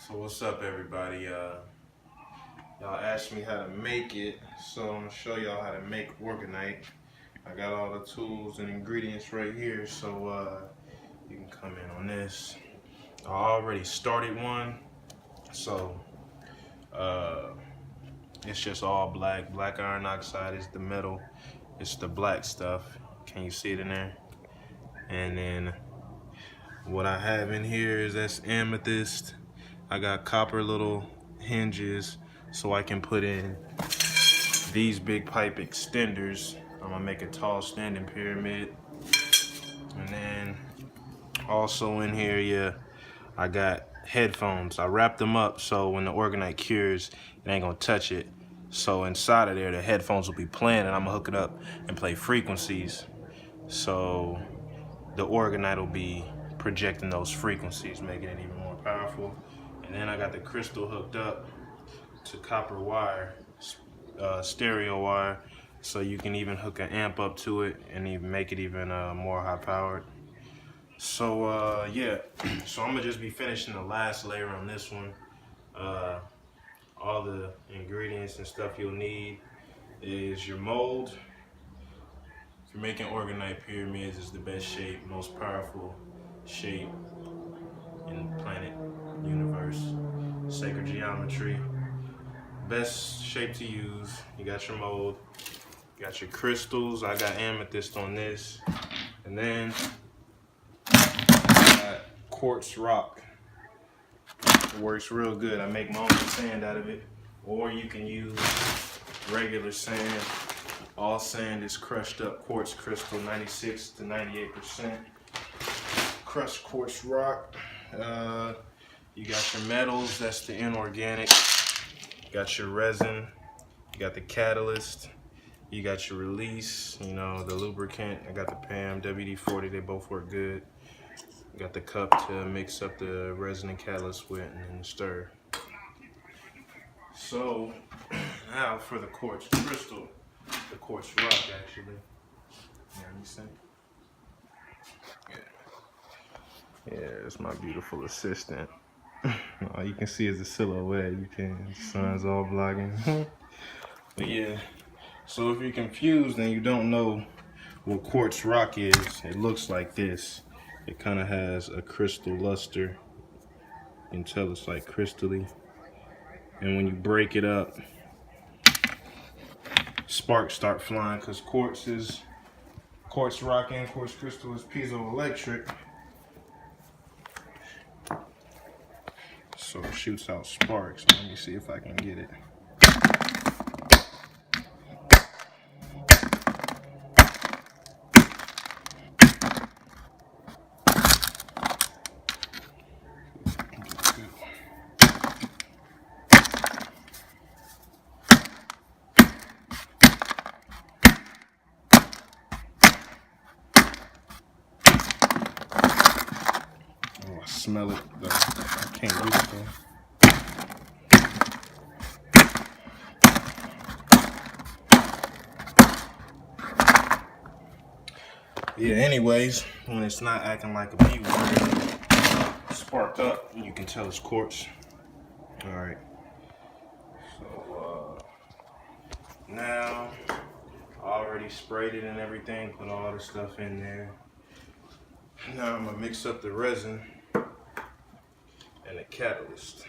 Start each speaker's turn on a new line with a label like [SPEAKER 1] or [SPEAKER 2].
[SPEAKER 1] So what's up, everybody? Y'all asked me how to make it, so I'm gonna show y'all how to make orgonite. I got all the tools and ingredients right here, so you can come in on this. I already started one, so it's just all black. Black iron oxide is the metal. It's the black stuff. Can you see it in there? And then what I have in here is that's amethyst. I got copper little hinges so I can put in these big pipe extenders. I'm gonna make a tall standing pyramid. And then also in here, yeah, I got headphones. I wrapped them up so when the orgonite cures, it ain't gonna touch it. So inside of there, the headphones will be playing and I'm gonna hook it up and play frequencies. So the orgonite will be projecting those frequencies, making it even more powerful. And then I got the crystal hooked up to copper wire, stereo wire, so you can even hook an amp up to it and even make it even more high powered. So yeah, so I'm gonna just be finishing the last layer on this one. All the ingredients and stuff you'll need is your mold. If you're making orgonite pyramids, it's the best shape, most powerful shape in the planet, universe, sacred geometry. Best shape to use. You got your mold, you got your crystals. I got amethyst on this, and then I got quartz rock. It works real good. I make my own sand out of it, or you can use regular sand. All sand is crushed up quartz crystal, 96 to 98% crushed quartz rock. You got your metals, that's the inorganic. You got your resin, you got the catalyst, you got your release, you know, the lubricant. I got the PAM, WD-40, they both work good. You got the cup to mix up the resin and catalyst with and then stir. So now for the quartz crystal, the quartz rock actually. Yeah, let me see. Yeah, it's my beautiful assistant. All you can see is the silhouette. The sun's all blocking. But yeah, so if you're confused and you don't know what quartz rock is, it looks like this. It kind of has a crystal luster. You can tell it's like crystally. And when you break it up, sparks start flying because quartz rock and quartz crystal is piezoelectric. So it shoots out sparks. Let me see if I can get it. Oh, I smell it, but I can't use it though. Yeah, anyways, when it's not acting like a bee was sparked up, you can tell it's quartz. Alright. So now I already sprayed it and everything, put all the stuff in there. Now I'm gonna mix up the resin and the catalyst.